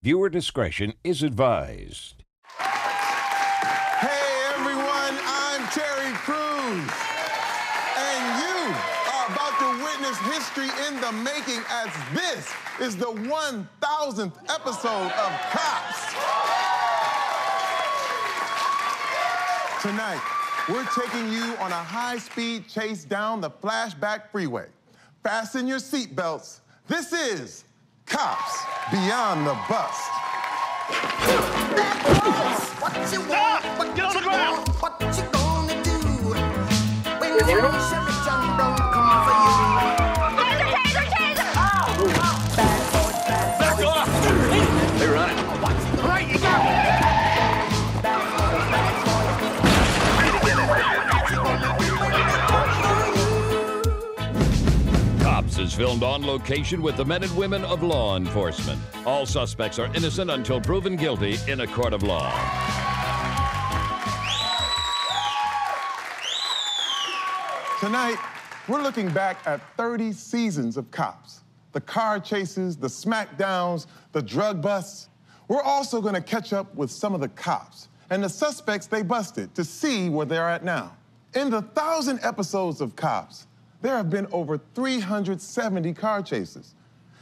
Viewer discretion is advised. Hey everyone, I'm Terry Crews. And you are about to witness history in the making as this is the 1000th episode of Cops. Tonight, we're taking you on a high-speed chase down the flashback freeway. Fasten your seatbelts. This is Cops Beyond the Bust. What you want? What get on the ground! What you gonna do when you Chevy John don't come for you? Taser! Bad boys, back off! They're running. All right, you got Cops is filmed on location with the men and women of law enforcement. All suspects are innocent until proven guilty in a court of law. Tonight, we're looking back at 30 seasons of Cops. The car chases, the smackdowns, the drug busts. We're also gonna catch up with some of the cops and the suspects they busted to see where they're at now. In the 1,000 episodes of Cops, there have been over 370 car chases.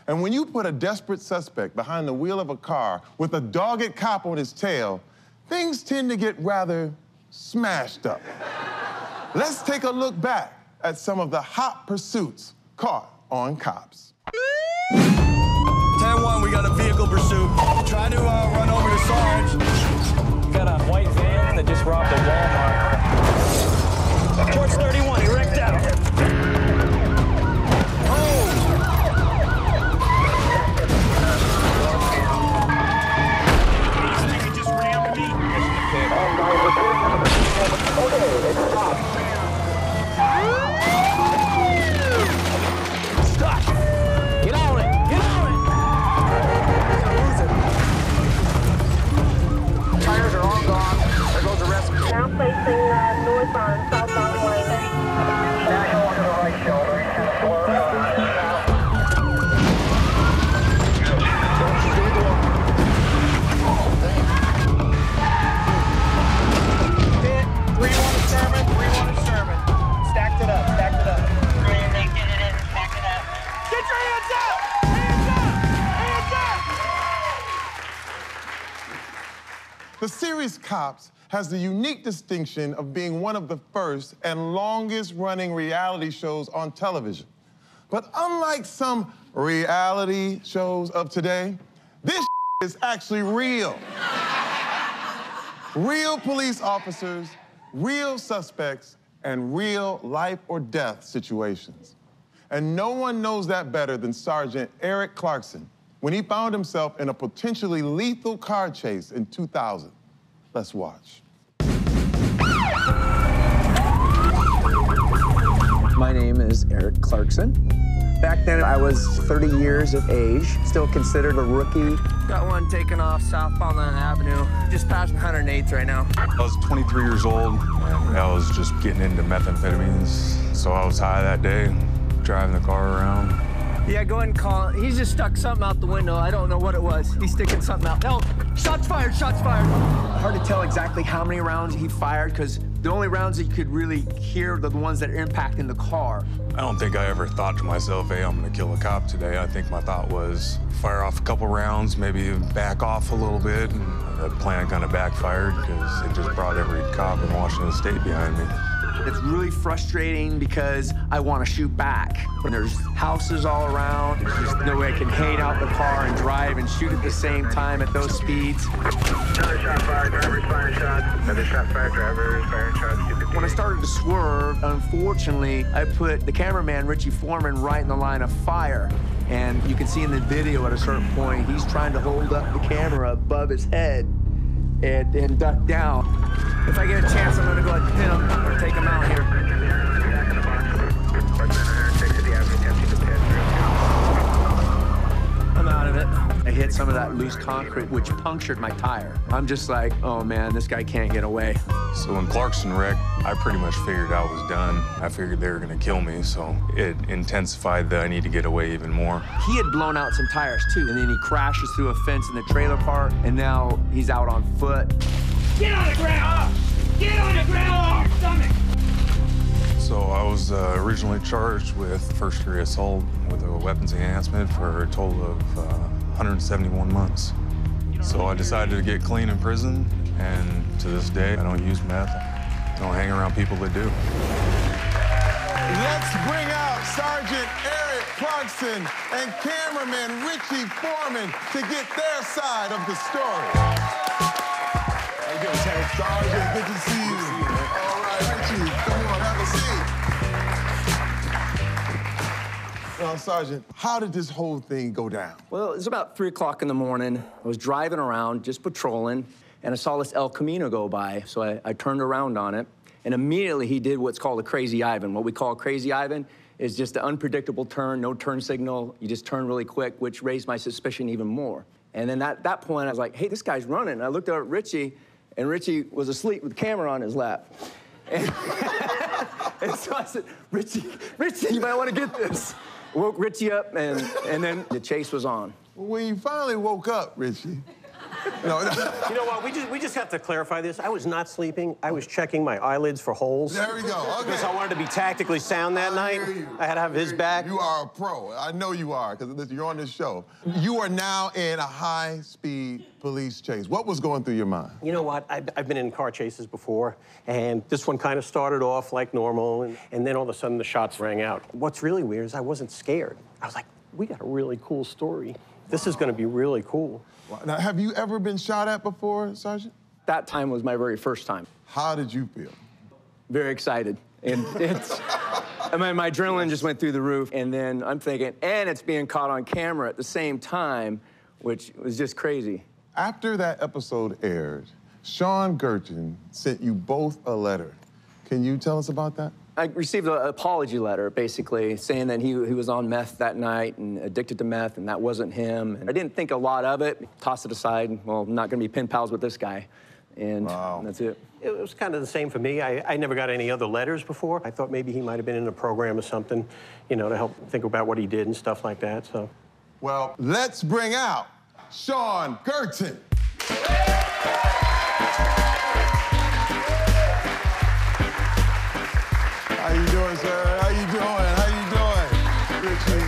And when you put a desperate suspect behind the wheel of a car with a dogged cop on his tail, things tend to get rather smashed up. Let's take a look back at some of the hot pursuits caught on Cops. 10-1, we got a vehicle pursuit. Try to run over to Sarge. We got a white van that just robbed a Walmart. Towards 31, he wrecked out. Northbound, southbound lane. National to the right shoulder. Hit. 3-1 to Sherman, 3-1 to Sherman. Stacked it up. Get it in, stack it up. Get your hands up! Hands up! The series Cops has the unique distinction of being one of the first and longest running reality shows on television. But unlike some reality shows of today, this is actually real. Real police officers, real suspects, and real life or death situations. And no one knows that better than Sergeant Eric Clarkson when he found himself in a potentially lethal car chase in 2000. Let's watch. My name is Eric Clarkson. Back then, I was 30 years of age, still considered a rookie. Got one taken off southbound Land Avenue. Just past 108th right now. I was 23 years old, and I was just getting into methamphetamines. So I was high that day, driving the car around. Yeah, go ahead and call it. He's just stuck something out the window. I don't know what it was. He's sticking something out. No, shots fired, shots fired. Hard to tell exactly how many rounds he fired, because the only rounds that you could really hear are the ones that are impacting the car. I don't think I ever thought to myself, hey, I'm gonna kill a cop today. I think my thought was fire off a couple rounds, maybe back off a little bit, and the plan kind of backfired because it just brought every cop in Washington State behind me. It's really frustrating because I want to shoot back. When there's houses all around, there's just no way I can hang out the car and drive and shoot at the same time at those speeds. Another shot fired, drivers firing shots. Another shot fired, drivers firing shots. When I started to swerve, unfortunately, I put the cameraman, Richie Foreman, right in the line of fire. And you can see in the video at a certain point, he's trying to hold up the camera above his head and duck down. If I get a chance, I'm gonna go ahead and hit him or take him out here. I'm out of it. I hit some of that loose concrete, which punctured my tire. I'm just like, oh man, this guy can't get away. So when Clarkston wrecked, I pretty much figured I was done. I figured they were gonna kill me, so it intensified that I need to get away even more. He had blown out some tires too, and then he crashes through a fence in the trailer park, and now he's out on foot. Get on the ground! Get on the ground on your stomach! So I was originally charged with first-degree assault with a weapons enhancement for a total of 171 months. So I decided to get clean in prison, and to this day, I don't use meth. I don't hang around people that do. Let's bring out Sergeant Eric Clarkston and cameraman Richie Foreman to get their side of the story. How you doing, Tank? Sergeant, good to see you. All right, Richie, come on, have a seat. Now, Sergeant, how did this whole thing go down? Well, it was about 3 o'clock in the morning. I was driving around, just patrolling, and I saw this El Camino go by, so I turned around on it, and immediately he did what's called a Crazy Ivan. What we call a Crazy Ivan is just an unpredictable turn, no turn signal. You just turn really quick, which raised my suspicion even more. And then at that point, I was like, hey, this guy's running. And I looked at Richie, and Richie was asleep with the camera on his lap. And, and so I said, Richie, you might want to get this. Woke Richie up, and then the chase was on. When you finally woke up, Richie, no. You know what? We just have to clarify this. I was not sleeping. I was checking my eyelids for holes. There we go. Okay. Because I wanted to be tactically sound that night. I had to have his back. You are a pro. I know you are, because you're on this show. You are now in a high-speed police chase. What was going through your mind? You know what? I've been in car chases before, and this one kind of started off like normal, and then all of a sudden the shots rang out. What's really weird is I wasn't scared. I was like, we got a really cool story. This is going to be really cool. Now, have you ever been shot at before, Sergeant? That time was my very first time. How did you feel? Very excited. And my adrenaline just went through the roof. And then I'm thinking, and it's being caught on camera at the same time, which was just crazy. After that episode aired, Sean Gerton sent you both a letter. Can you tell us about that? I received an apology letter, basically, saying that he was on meth that night and addicted to meth, and that wasn't him. And I didn't think a lot of it. Tossed it aside. Well, I'm not going to be pen pals with this guy. And that's it. It was kind of the same for me. I never got any other letters before. I thought maybe he might have been in a program or something, you know, to help think about what he did and stuff like that, so. Well, let's bring out Sean Gerton. How you doing, sir? How you doing? Richie.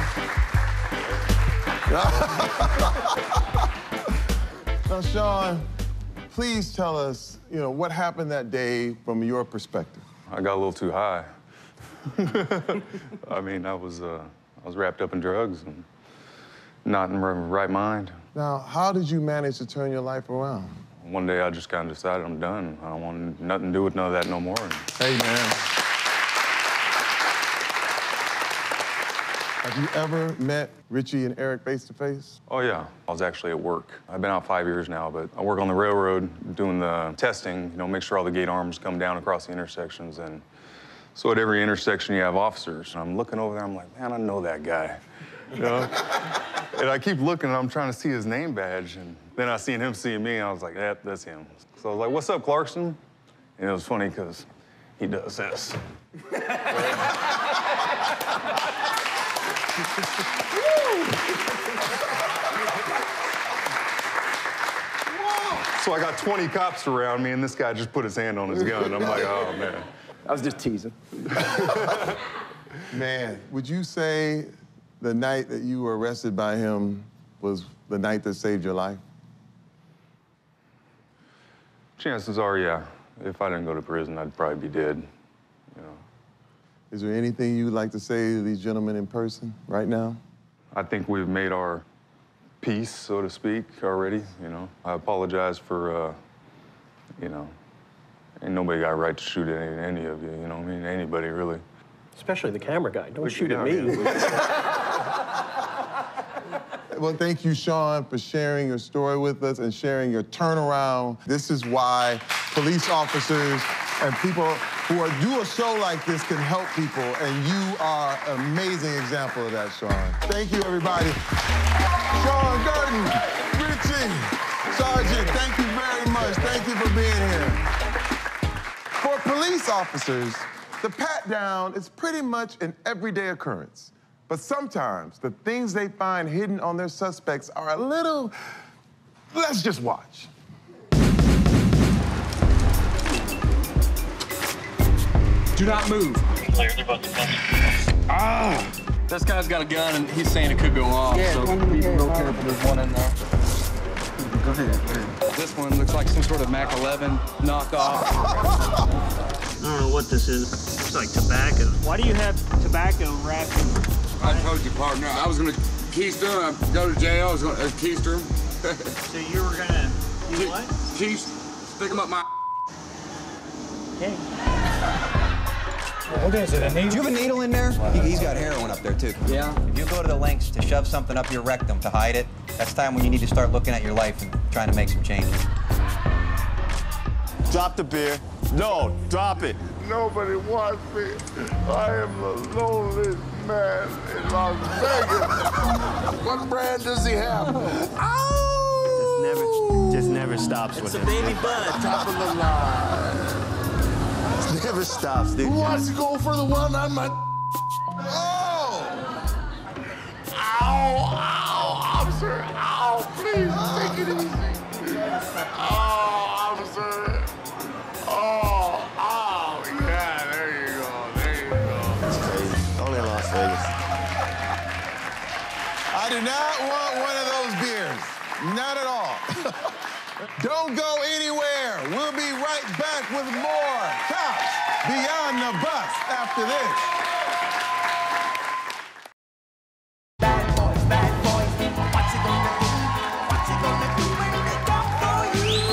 Now, Sean, please tell us, what happened that day from your perspective. I got a little too high. I mean, I was wrapped up in drugs and not in my right mind. Now, how did you manage to turn your life around? One day I just kind of decided I'm done. I don't want nothing to do with none of that no more. Hey, man. Have you ever met Richie and Eric face to face? Oh, yeah. I was actually at work. I've been out 5 years now, but I work on the railroad doing the testing, make sure all the gate arms come down across the intersections. And so at every intersection, you have officers. And I'm looking over there, I'm like, man, I know that guy. And I keep looking, and I'm trying to see his name badge. And then I seen him seeing me, and I was like, yep, that's him. So I was like, what's up, Clarkston? And it was funny, because he does this. So I got 20 cops around me, and this guy just put his hand on his gun. I'm like, oh, man. I was just teasing. Man, would you say the night that you were arrested by him was the night that saved your life? Chances are, yeah. If I didn't go to prison, I'd probably be dead, Is there anything you'd like to say to these gentlemen in person right now? I think we've made our peace, so to speak, already, I apologize for, ain't nobody got a right to shoot at any of you, anybody, really. Especially the camera guy. Don't shoot at me. Well, thank you, Sean, for sharing your story with us and sharing your turnaround. This is why police officers and people who do a show like this can help people, and you are an amazing example of that, Sean. Thank you, everybody. Sean Gerton, Sergeant, thank you very much. Thank you for being here. For police officers, the pat-down is pretty much an everyday occurrence. But sometimes the things they find hidden on their suspects are a little... Let's just watch. Do not move. This guy's got a gun and he's saying it could go off. Yeah, so be real careful. There's one in there. Go ahead. This one looks like some sort of Mac 11 knockoff. I don't know what this is. It's like tobacco. Why do you have tobacco wrapped in? I told you, partner, I was gonna keister him. I'd go to jail. I was gonna keister him. So you were gonna do what? Stick him up my. Okay. What is it, a needle? Do you have a needle in there? He's got heroin up there, too. Yeah. If you go to the lengths to shove something up your rectum to hide it, that's time when you need to start looking at your life and trying to make some changes. Drop the beer. No, drop it. Nobody wants me. I am the loneliest man in Las Vegas. What brand does he have? Just never stops with It's a baby bud. Top of the line. Never stops, dude. Who wants to go for the one on my... Oh! Ow, officer. Ow, please, take it easy. Oh, officer. Oh, yeah, there you go. That's crazy. Only in Las Vegas. I do not want one of those beers. Not at all. Don't go anywhere. We'll be right back with more Cops Beyond the Bus after this. Bad boys, what you gonna do? What you gonna do when they come for you?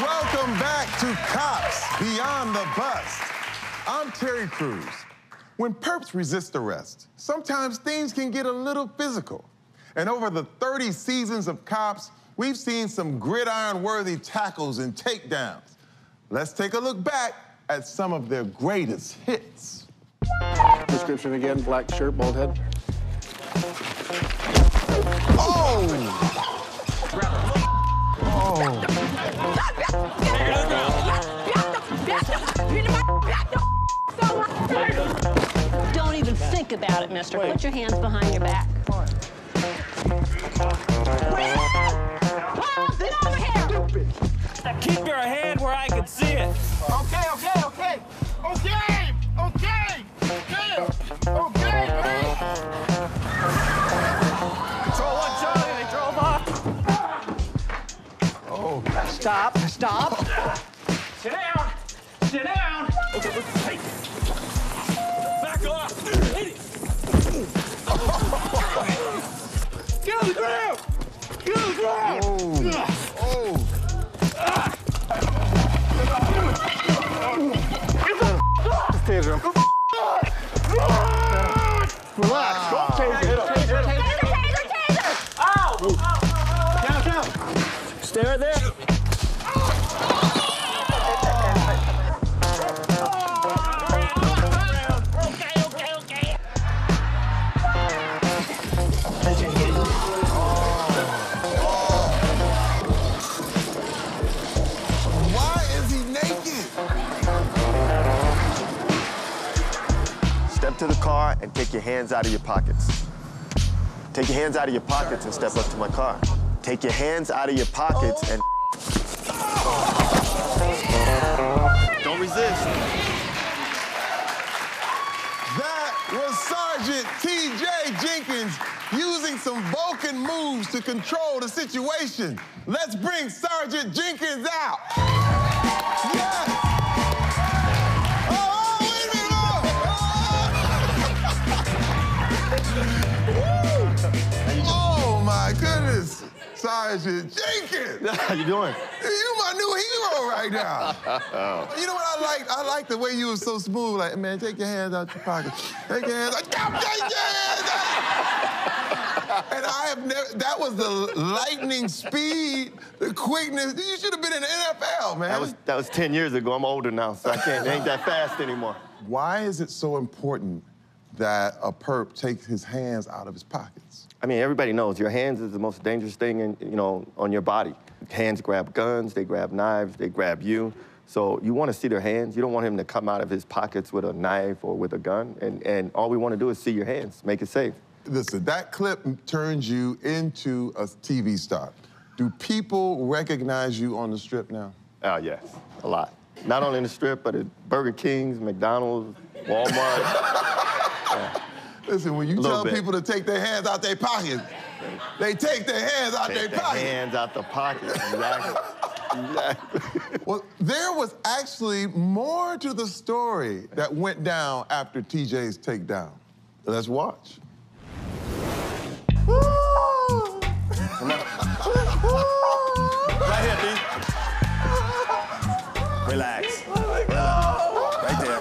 Welcome back to Cops Beyond the Bus. I'm Terry Crews. When perps resist arrest, sometimes things can get a little physical. And over the 30 seasons of Cops, we've seen some gridiron-worthy tackles and takedowns. Let's take a look back at some of their greatest hits. Description again, black shirt, bald head. Oh! Oh. Don't even think about it, mister. Put your hands behind your back. Keep your hand where I can see it. Okay. Control 1 Charlie, they drove off. Oh. Stop. Sit down. Okay, back off. Get on the ground. Oh. Just taser him. Relax. Don't taser him. Taser! Ow! Down. Stay right there. Okay. Why is he naked? Step to the car and take your hands out of your pockets. Take your hands out of your pockets and step up to my car. Take your hands out of your pockets and... Don't resist. That was Sergeant T.J. Jenkins using some Vulcan moves to control the situation. Let's bring Sergeant Jenkins out. Yes! Oh, wait a minute! Oh, my goodness. Sergeant Jenkins! How you doing? You my new hero right now. You know what I like? I like the way you were so smooth. Like, man, take your hands out your pocket. Take your hands out. Take your hands out. And I have never, that was the lightning speed, the quickness. You should have been in the NFL, man. That was 10 years ago. I'm older now, so I can't, it ain't that fast anymore. Why is it so important that a perp takes his hands out of his pockets? I mean, everybody knows your hands is the most dangerous thing on your body. Hands grab guns, they grab knives, they grab you. So you want to see their hands. You don't want him to come out of his pockets with a knife or with a gun. And all we want to do is see your hands, make it safe. Listen, that clip turns you into a TV star. Do people recognize you on the Strip now? Oh, yes, a lot. Not only in the Strip, but at Burger King's, McDonald's, Walmart. Yeah. Listen, when you tell people to take their hands out their pockets, they take their hands out their pockets. Hands out the pocket, exactly. Exactly. Well, there was actually more to the story that went down after TJ's takedown. Let's watch. Right here, B. Relax. Right there.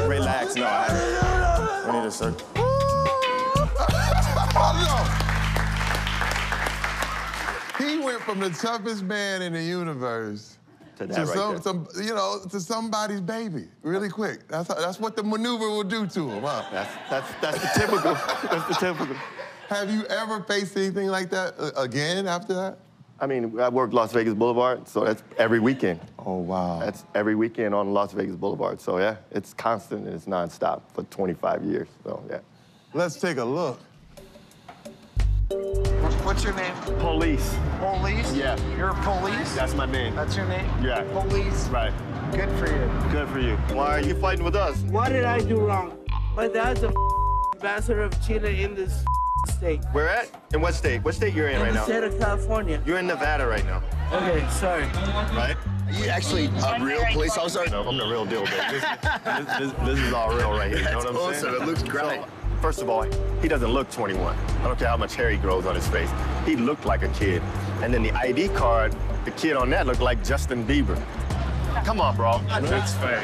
Relax. No, we need a search. He went from the toughest man in the universe to that to somebody's baby, really quick. That's what the maneuver will do to him, huh? That's the typical. That's the typical. Have you ever faced anything like that again after that? I mean, I work Las Vegas Boulevard, so that's every weekend. Oh, wow. That's every weekend on Las Vegas Boulevard. So, yeah, it's constant and it's nonstop for 25 years. So, yeah. Let's take a look. What's your name? Police. Police? Yeah. You're police? That's my name. That's your name? Yeah. Police? Right. Good for you. Good for you. Why are you fighting with us? What did I do wrong? My dad's a ambassador of Chile in this state. Where at? In what state? What state you're in right now? In the state of California. You're in Nevada right now. Okay, sorry. Right? Are you actually a real police officer? No, I'm the real deal, baby. This is all real right here. You know what I'm saying? Awesome. It looks great. So, first of all, he doesn't look 21. I don't care how much hair he grows on his face. He looked like a kid. And then the ID card, the kid on that looked like Justin Bieber. Come on, bro. It's fake.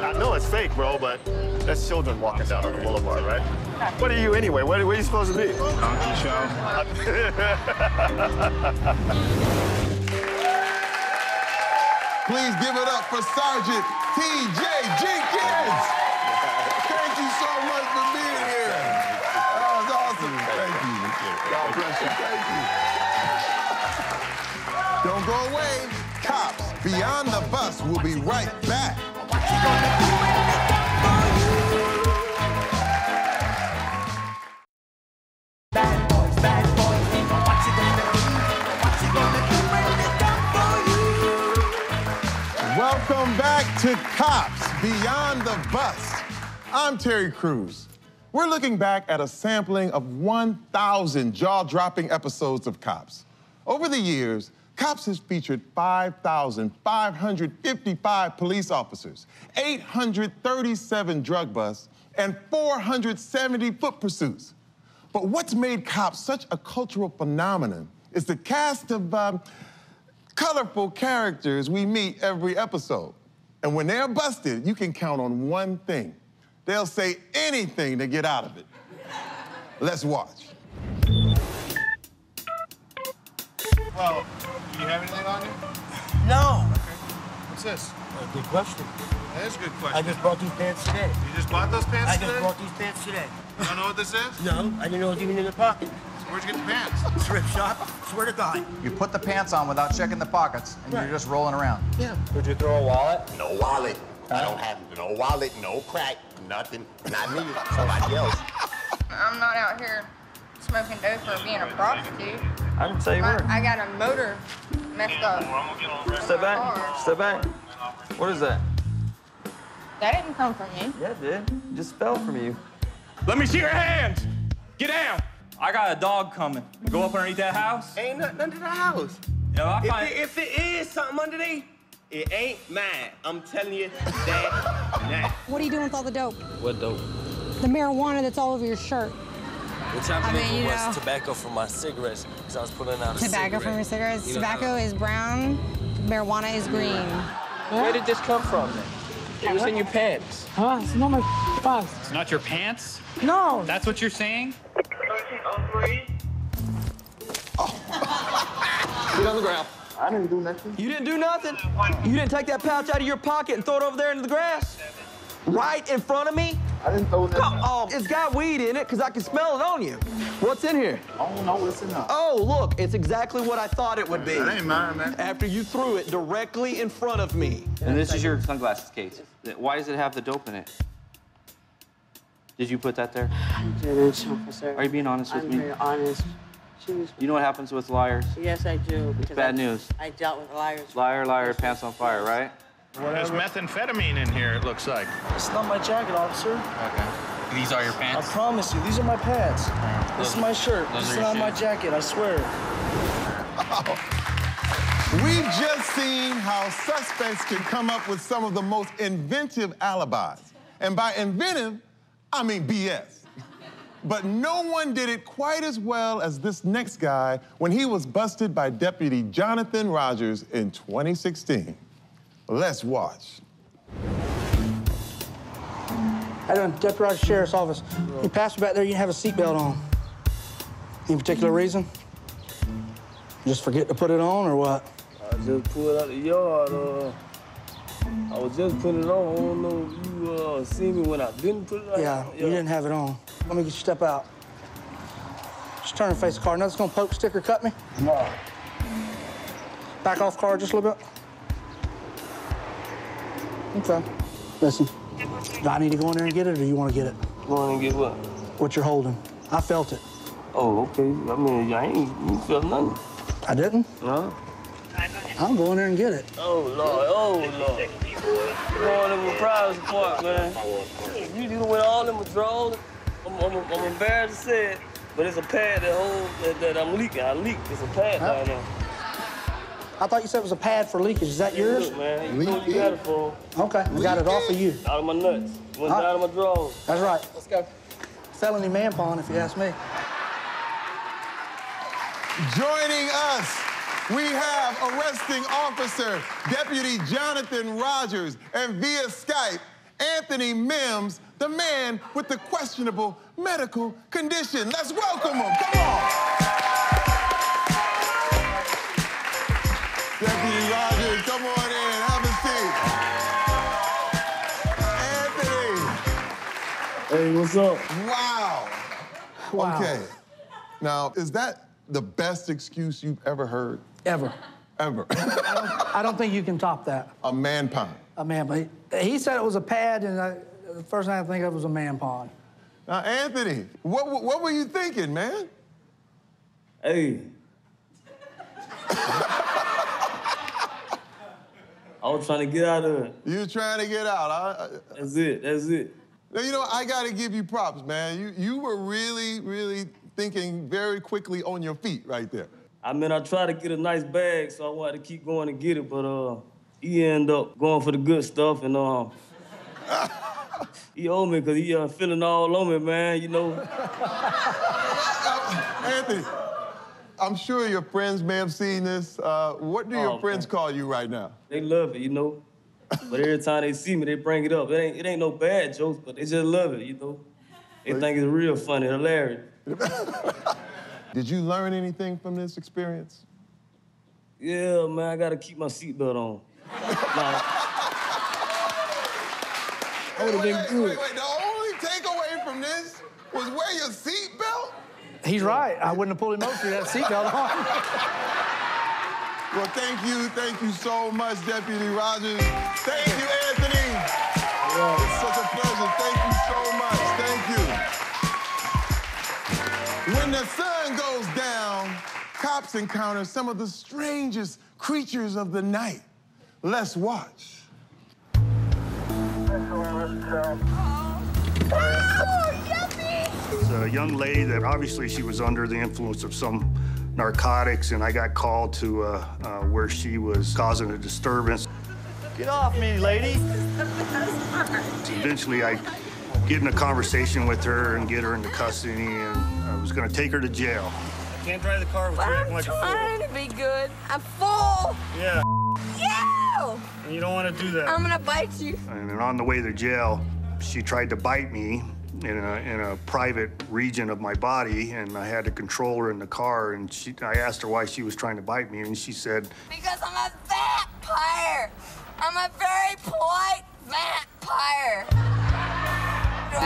I know it's fake, bro, but that's children walking down on the boulevard, right? What are you anyway? Where are you supposed to be? Donkey show. Please give it up for Sergeant T.J. Jenkins. Thank you so much for being here. That was awesome. Thank you. God bless you. Thank you. Don't go away. Cops Beyond the Bus will be right back. Welcome back to Cops Beyond the Bus. I'm Terry Crews. We're looking back at a sampling of 1,000 jaw-dropping episodes of Cops. Over the years, Cops has featured 5,555 police officers, 837 drug busts, and 470 foot pursuits. But what's made Cops such a cultural phenomenon is the cast of colorful characters we meet every episode. And when they're busted, you can count on one thing. They'll say anything to get out of it. Let's watch. Well, do you have anything on you? No. Okay. What's this? Good question. That is a good question. I just bought these pants today. You just bought those pants today? I just bought these pants today. You don't know what this is? No, I didn't know it was even in the pocket. So where'd you get the pants? Thrift shop. Swear to God. You put the pants on without checking the pockets, and you're just rolling around. Yeah. Did you throw a wallet? No wallet. I don't have no wallet, no crack, nothing. Not me. Somebody else. I'm not out here smoking dope for being a prostitute. I didn't say a word. I got a motor messed up. Step back. Step back. What is that? That didn't come from me. Yeah, it did. It just fell from you. Let me see your hands. Get down. I got a dog coming. Go up underneath that house. Ain't nothing under the house. No, If it is something underneath, it ain't mine. I'm telling you that now. What are you doing with all the dope? What dope? The marijuana that's all over your shirt. Which I believe was tobacco from my cigarettes, because I was pulling out a Tobacco from your cigarettes? Tobacco is brown, marijuana is green. Where did this come from, then? It was in your pants. Huh? It's not my pants. It's not your pants? No. That's what you're saying? Get on the ground. I didn't do nothing. You didn't do nothing? You didn't take that pouch out of your pocket and throw it over there into the grass? Right in front of me? I didn't throw that. Oh, it's got weed in it because I can smell it on you. What's in here? I don't know what's in there. Oh, look, it's exactly what I thought it would be. That ain't mine, man. After you threw it directly in front of me. And this is your sunglasses case. Why does it have the dope in it? Did you put that there? I didn't, officer. Are you being honest with me? I'm very honest. You know what happens with liars? Yes, I do. Because Bad news. I dealt with liars. Liar, liar, pants on fire, right? There's methamphetamine in here, it looks like. It's not my jacket, officer. Okay. These are your pants? I promise you, these are my pants. This is my shirt. This is not my jacket, I swear. We've just seen how suspects can come up with some of the most inventive alibis. And by inventive, I mean BS. But no one did it quite as well as this next guy when he was busted by Deputy Jonathan Rogers in 2016. Let's watch. How you doing? Deputy Rogers Sheriff's Office. You passed me back there, you didn't have a seatbelt on. Any particular reason? Just forget to put it on or what? I just pulled out the yard. I was just putting it on. I don't know if you see me when I didn't put it on. Yeah, you didn't have it on. Let me get you step out. Just turn and face the car. Nothing's gonna poke, stick, or cut me? No. Back off car just a little bit. Okay. Listen, do I need to go in there and get it, or you want to get it? Go in and get what? What you're holding. I felt it. Oh, okay. I mean, I ain't you felt nothing. I didn't? No. I'll go in there and get it. Oh, Lord. Oh, Lord. Going in my private part, man. You do with all them withdrawals. I'm embarrassed to say it, but it's a pad that holds that I'm leaking. I leaked. It's a pad down there. I thought you said it was a pad for leakage. Is that yours? Look, man, you know what you got it for. Okay, I got it off of you. Out of my nuts. Went down of my drawers. That's right. Let's go. Felony man pawn, if you ask me. Joining us, we have arresting officer Deputy Jonathan Rogers, and via Skype, Anthony Mims, the man with the questionable medical condition. Let's welcome him. Come on. Deputy Rogers, come on in. Have a seat. Anthony. Hey, what's up? Wow. Wow. Okay. Now, is that the best excuse you've ever heard? Ever. Ever. I don't think you can top that. A man pond. A man pond. He said it was a pad, and the first thing I think of was a man pond. Now, Anthony, what were you thinking, man? Hey. I was trying to get out of it. You were trying to get out. That's it. That's it. Now, you know, I got to give you props, man. You were really, really thinking very quickly on your feet right there. I mean, I tried to get a nice bag, so I wanted to keep going and get it, but he ended up going for the good stuff, and he owed me because he feeling all on me, man, you know. Anthony, I'm sure your friends may have seen this. What do your friends call you right now? They love it, you know. But every time they see me, they bring it up. It ain't no bad jokes, but they just love it, you know. They think it's real funny, hilarious. Did you learn anything from this experience? Yeah, man, I gotta keep my seatbelt on. Wait, the only takeaway from this was wear your seatbelt? He's right. I wouldn't have pulled him over if he had a seatbelt on. Well, thank you so much, Deputy Rogers. Thank you, Anthony. It's such a pleasure. Thank you so much. Thank you. When the sun goes down, cops encounter some of the strangest creatures of the night. Let's watch. It's a young lady that obviously she was under the influence of some narcotics, and I got called to where she was causing a disturbance. Get off me, lady. Eventually, I get in a conversation with her and get her into custody, and I was going to take her to jail. I can't drive the car with you acting like a fool. I'm trying to be good. I'm full. Yeah. You! And you don't want to do that. I'm gonna bite you. And then on the way to jail, she tried to bite me in a private region of my body, and I had to control her in the car, and I asked her why she was trying to bite me, and she said, Because I'm a vampire. I'm a very polite vampire.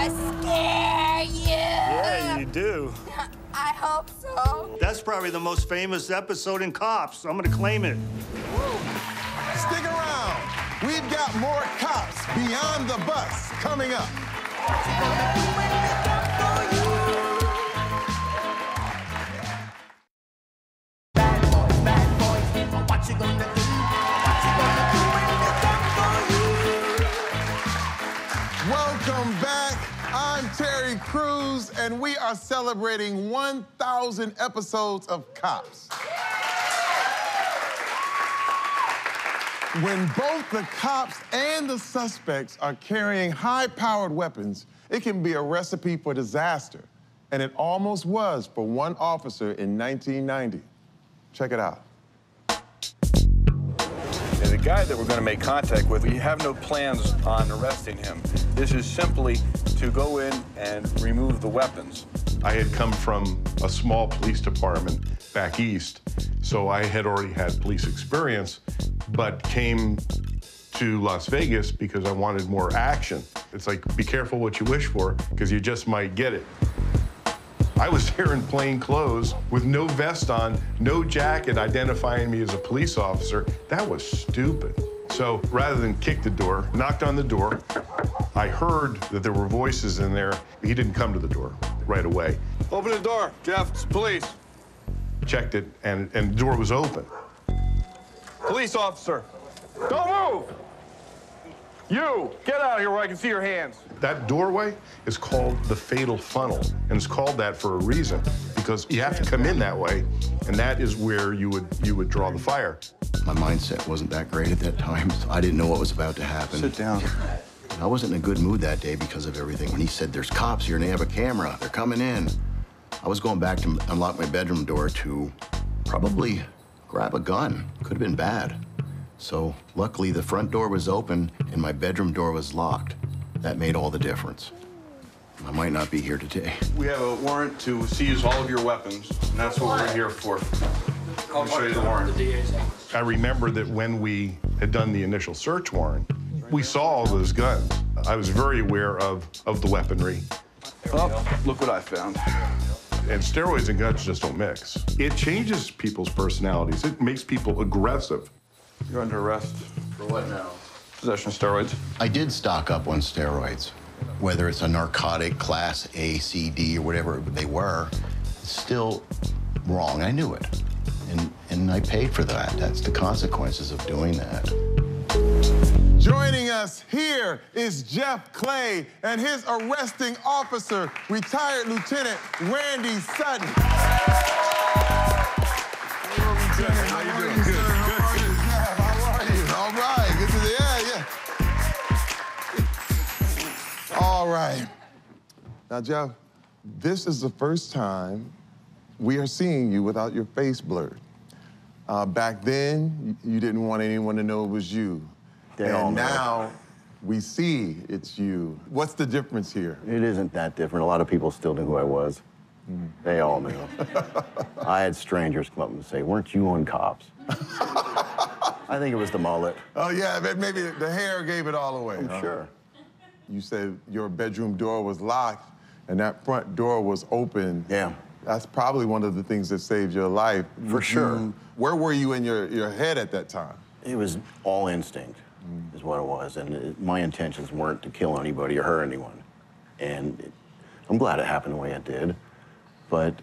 I scare you? Yeah, you do. I hope so. That's probably the most famous episode in Cops. I'm gonna claim it. Stick around. We've got more Cops Beyond the Bus coming up. Welcome back. I'm Terry Crews, and we are celebrating 1,000 episodes of Cops. When both the cops and the suspects are carrying high-powered weapons, it can be a recipe for disaster. And it almost was for one officer in 1990. Check it out. The guy that we're going to make contact with, we have no plans on arresting him. This is simply to go in and remove the weapons. I had come from a small police department back east, so I had already had police experience, but came to Las Vegas because I wanted more action. It's like, be careful what you wish for, because you just might get it. I was here in plain clothes with no vest on, no jacket identifying me as a police officer. That was stupid. So rather than kick the door, knocked on the door. I heard that there were voices in there. He didn't come to the door right away. Open the door, Jeff. It's police. Checked it, and the door was open. Police officer, don't move. You, get out of here where I can see your hands. That doorway is called the fatal funnel, and it's called that for a reason, because you have to come in that way, and that is where you would draw the fire. My mindset wasn't that great at that time, so I didn't know what was about to happen. Sit down. I wasn't in a good mood that day because of everything. When he said, there's cops here and they have a camera, they're coming in. I was going back to unlock my bedroom door to probably grab a gun. Could have been bad. So luckily the front door was open and my bedroom door was locked. That made all the difference. I might not be here today. We have a warrant to seize all of your weapons, and that's what we're here for. I'll show you the warrant. I remember that when we had done the initial search warrant, we saw all those guns. I was very aware of the weaponry. Oh, look what I found. And steroids and guns just don't mix. It changes people's personalities. It makes people aggressive. You're under arrest. For what now? Possession of steroids. I did stock up on steroids. Whether it's a narcotic class A, C, D, or whatever they were, it's still wrong. I knew it. And I paid for that. That's the consequences of doing that. Joining us here is Jeff Clay and his arresting officer, retired Lieutenant Randy Sutton. Hello, Lieutenant. How you doing? Good. How are you? All right. Good to see you. Yeah. All right. Now, Jeff, this is the first time we are seeing you without your face blurred. Back then, you didn't want anyone to know it was you. And now we see it's you. What's the difference here? It isn't that different. A lot of people still knew who I was. They all knew. I had strangers come up and say, weren't you on Cops? I think it was the mullet. Oh, yeah, maybe the hair gave it all away. I'm sure. You said your bedroom door was locked and that front door was open. Yeah. That's probably one of the things that saved your life. For sure. Where were you in your head at that time? It was all instinct, is what it was. And my intentions weren't to kill anybody or hurt anyone. And I'm glad it happened the way it did. But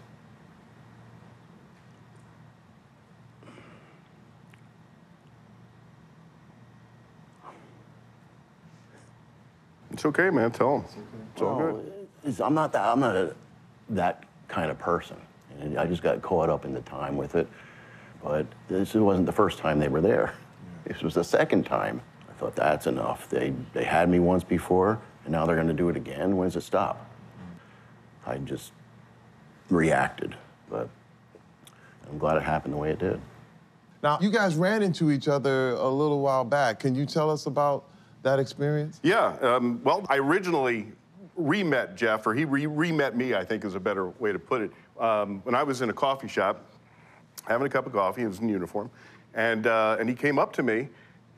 It's okay, man. Tell him. It's all good. I'm not that kind of person. And I just got caught up in the time with it. But this wasn't the first time they were there. This was the second time. I thought, that's enough. They had me once before, and now they're going to do it again. When does it stop? I just reacted, but I'm glad it happened the way it did. Now, you guys ran into each other a little while back. Can you tell us about that experience? Yeah, well, I originally re-met Jeff, or he re-met me, I think is a better way to put it. When I was in a coffee shop, having a cup of coffee, he was in uniform, and he came up to me,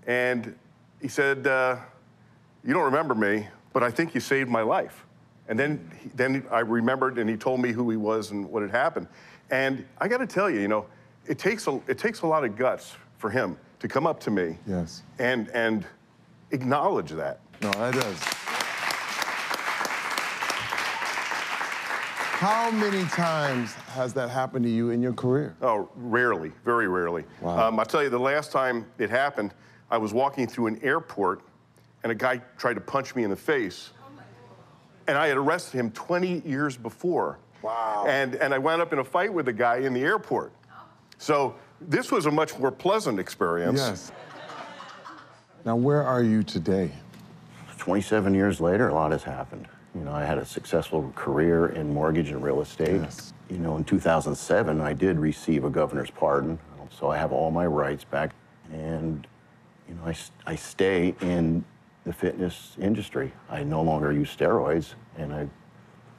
and he said, you don't remember me, but I think you saved my life. And then I remembered, and he told me who he was and what had happened. And I got to tell you, you know, it takes a lot of guts for him to come up to me. Yes. And acknowledge that. No, that does. How many times has that happened to you in your career? Oh, rarely, very rarely. Wow. I'll tell you, the last time it happened, I was walking through an airport, and a guy tried to punch me in the face. And I had arrested him 20 years before. Wow. And I wound up in a fight with a guy in the airport. So this was a much more pleasant experience. Yes. Now, where are you today? 27 years later, a lot has happened. You know, I had a successful career in mortgage and real estate. Yes. You know, in 2007, I did receive a governor's pardon, so I have all my rights back. And, you know, I stay in the fitness industry. I no longer use steroids, and I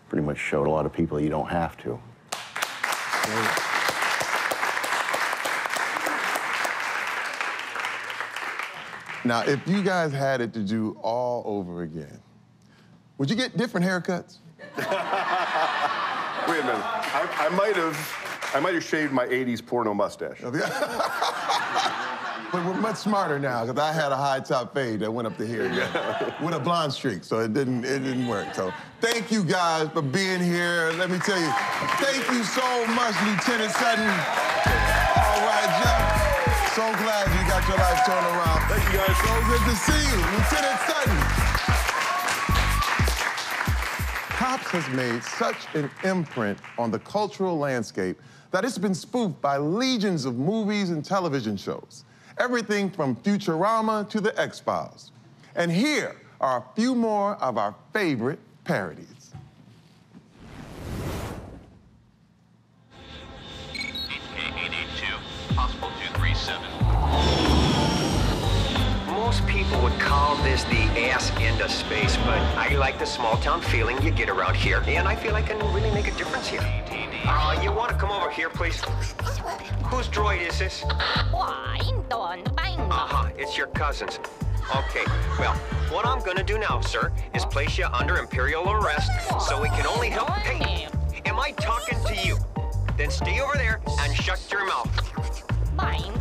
pretty much showed a lot of people you don't have to. Now, if you guys had it to do all over again, would you get different haircuts? Wait a minute. I might have shaved my 80s porno mustache. But we're much smarter now, because I had a high top fade that went up to here with a blonde streak, so it didn't work. So thank you guys for being here. Let me tell you, thank you so much, Lieutenant Sutton. All right, Jeff. So glad you got your life turned around. Thank you, guys. So good to see you, Lieutenant Sutton. Cops has made such an imprint on the cultural landscape that it's been spoofed by legions of movies and television shows. Everything from Futurama to The X-Files. And here are a few more of our favorite parodies. Possible 237. Most people would call this the ass end of space, but I like the small town feeling you get around here, and I feel I can really make a difference here. You want to come over here, please? Whose droid is this? It's your cousin's. Okay, well, what I'm gonna do now, sir, is place you under imperial arrest so we can only help. Hey, am I talking to you? Then stay over there and shut your mouth.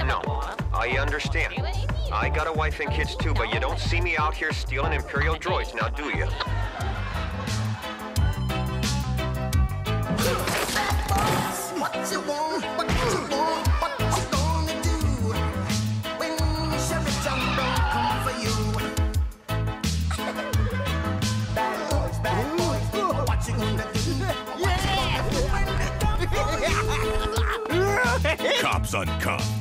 No, I understand. I got a wife and kids too, but you don't see me out here stealing Imperial droids now, do you? What you want, what you want, what you gonna do when Chevy Jump don't come for you? Bad boys, what you gonna do? Cops Uncuffed.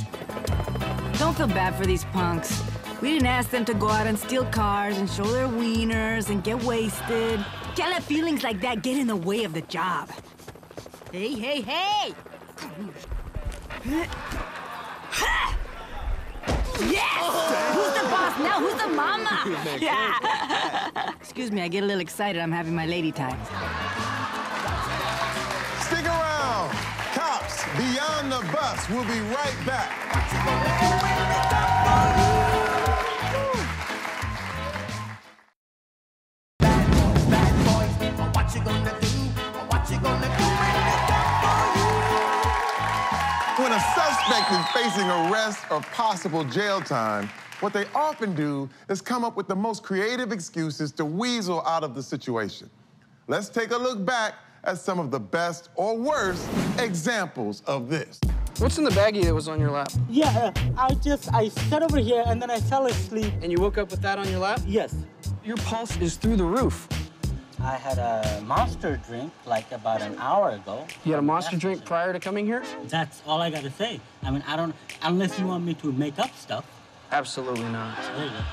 Don't feel bad for these punks. We didn't ask them to go out and steal cars and show their wieners and get wasted. Can't let feelings like that get in the way of the job. Hey, hey, hey! Yes! Who's the boss now? Who's the mama? Yeah. Excuse me, I get a little excited. I'm having my lady time. Stick around. Cops Beyond the Bus. We'll be right back. What you gonna do? What you gonna do when they come for you? When a suspect is facing arrest or possible jail time, what they often do is come up with the most creative excuses to weasel out of the situation. Let's take a look back at some of the best or worst examples of this. What's in the baggie that was on your lap? Yeah, I sat over here and then I fell asleep. And you woke up with that on your lap? Yes. Your pulse is through the roof. I had a Monster drink like about an hour ago. You had a Monster drink prior to coming here? That's all I gotta say. I mean, I don't, unless you want me to make up stuff. Absolutely not. There you go.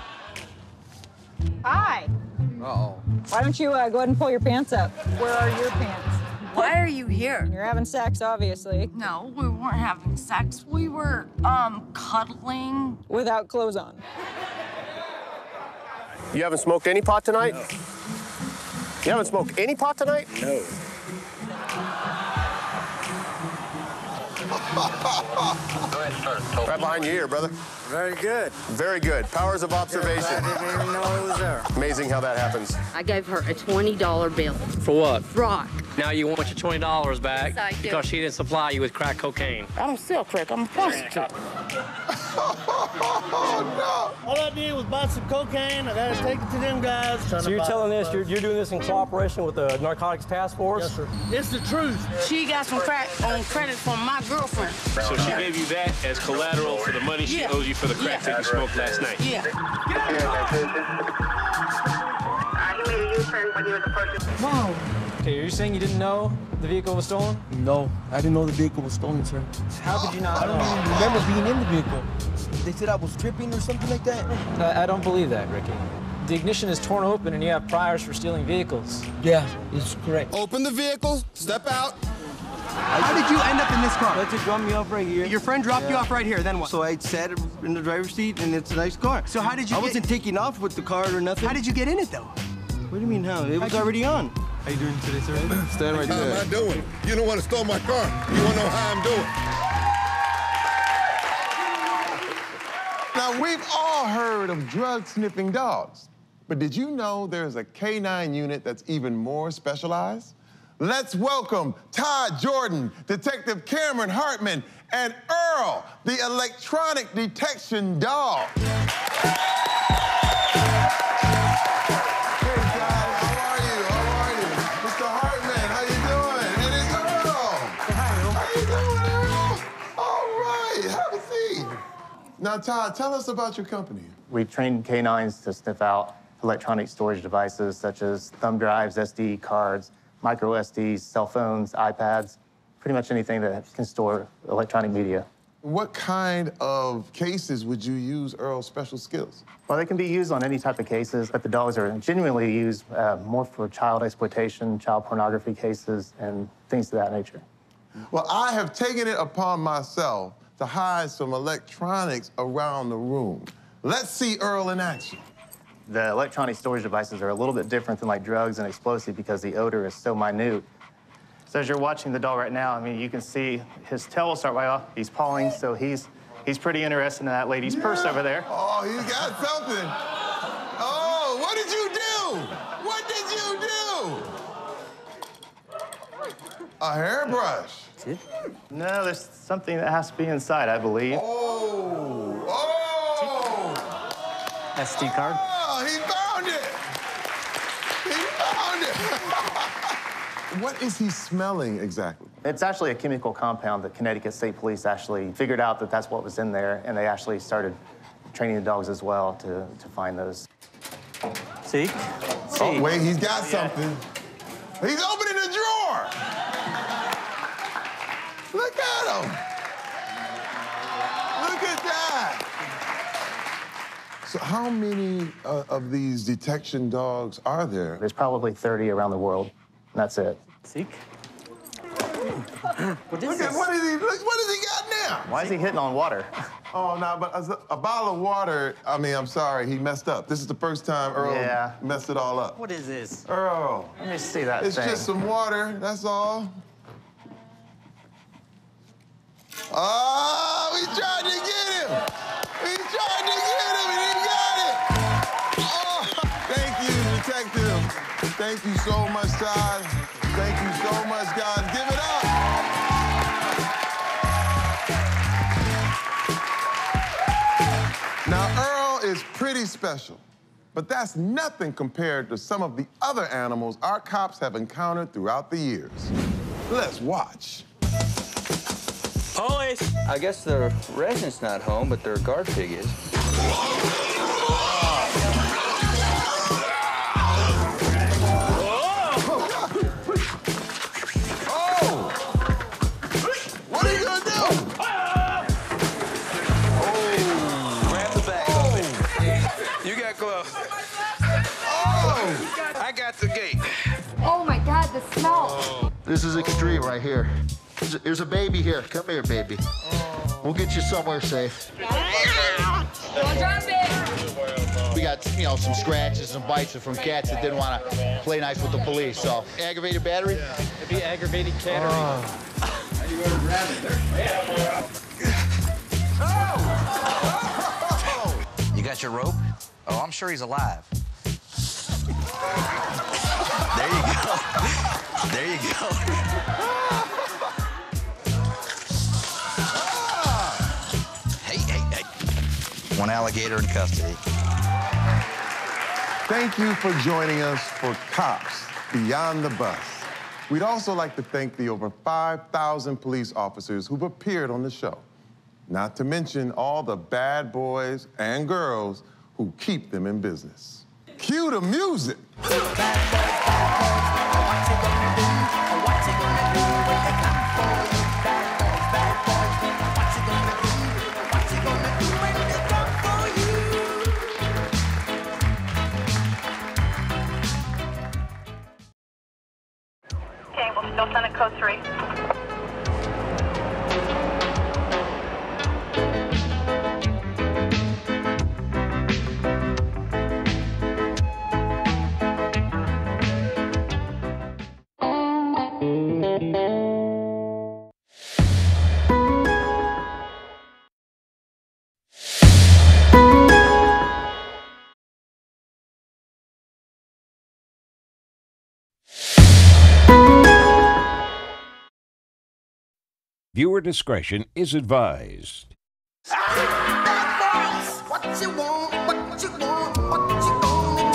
Hi. Uh-oh. Why don't you go ahead and pull your pants up? Where are your pants? Why are you here? You're having sex, obviously. No, we weren't having sex. We were, cuddling. Without clothes on. You haven't smoked any pot tonight? No. You haven't smoked any pot tonight? No. Right behind you here, brother. Very good. Very good. Powers of observation. I didn't even know it was there. Amazing how that happens. I gave her a $20 bill. For what? Rock. Now you want your $20 back Yes, I do. because she didn't supply you with crack cocaine. I don't sell crack. I'm a prostitute. All I did was buy some cocaine. I gotta take it to them guys. So you're telling us you're doing this in cooperation with the Narcotics Task Force? Yes, sir. It's the truth. She got some crack on credit from my girlfriend. So she gave you that as collateral for the money she owes you for the crack that you smoked last night? Yeah. He made a U-turn when he was approaching. Wow. Okay, are you saying you didn't know the vehicle was stolen? No, I didn't know the vehicle was stolen, sir. How could you not I don't even remember being in the vehicle. They said I was tripping or something like that. I don't believe that, Ricky. The ignition is torn open and you have priors for stealing vehicles. Yeah, it's correct. Open the vehicle, step out. How did you end up in this car? Let's just drop me off right here. Your friend dropped you off right here, then what? So I sat in the driver's seat, and it's a nice car. So how did you I get- wasn't taking off with the car or nothing. How did you get in it, though? What do you mean how? It was already on. How you doing today, sir? Stand right How there. am I doing? You don't want to stole my car. You want to know how I'm doing? Now, we've all heard of drug-sniffing dogs, but did you know there's a K9 unit that's even more specialized? Let's welcome Todd Jordan, Detective Cameron Hartman, and Earl, the electronic detection dog. Now, Todd, tell us about your company. We train canines to sniff out electronic storage devices such as thumb drives, SD cards, micro SDs, cell phones, iPads, pretty much anything that can store electronic media. What kind of cases would you use Earl's special skills? Well, they can be used on any type of cases, but the dogs are genuinely used more for child exploitation, child pornography cases, and things of that nature. Well, I have taken it upon myself to hide some electronics around the room. Let's see Earl in action. The electronic storage devices are a little bit different than like drugs and explosives because the odor is so minute. So as you're watching the dog right now, I mean, you can see his tail will start right off. He's pawing, so he's pretty interested in that lady's purse over there. Oh, he's got something. Oh, what did you do? What did you do? A hairbrush. No, there's something that has to be inside, I believe. Oh! SD card. Oh, he found it! He found it! What is he smelling exactly? It's actually a chemical compound that Connecticut State Police actually figured out that that's what was in there, and they actually started training the dogs as well to find those. See? Oh, wait, he's got something. He's opening the drawer! Look at him! Look at that! So how many of these detection dogs are there? There's probably 30 around the world, and that's it. Seek? What does he got now? Why is he hitting on water? Oh, no, but a bottle of water, I mean, I'm sorry, he messed up. This is the first time Earl messed it all up. What is this? Earl. Let me see that It's thing. just some water, that's all. Oh, we tried to get him. We tried to get him and he got it. Oh, thank you, detective. Thank you so much, Todd. Thank you so much, guys. Give it up. Now, Earl is pretty special, but that's nothing compared to some of the other animals our cops have encountered throughout the years. Let's watch. Police! I guess the resident's not home, but their guard pig is. What are you gonna do? Grab the bag. You got gloves. I got the gate. Oh my God, the smell. This is extreme right here. There's a baby here. Come here, baby. We'll get you somewhere safe. Don't drop it. We got, some scratches and bites from cats that didn't want to play nice with the police. So, aggravated battery? It'd be aggravated cattery. you go to grab it. You got your rope? Oh, I'm sure he's alive. There you go. There you go. Hey. One alligator in custody. Thank you for joining us for Cops Beyond the Bus. We'd also like to thank the over 5,000 police officers who've appeared on the show. Not to mention all the bad boys and girls who keep them in business. Cue the music. Okay, we'll still send a code 3. Viewer discretion is advised. What you want, what you want, what you gonna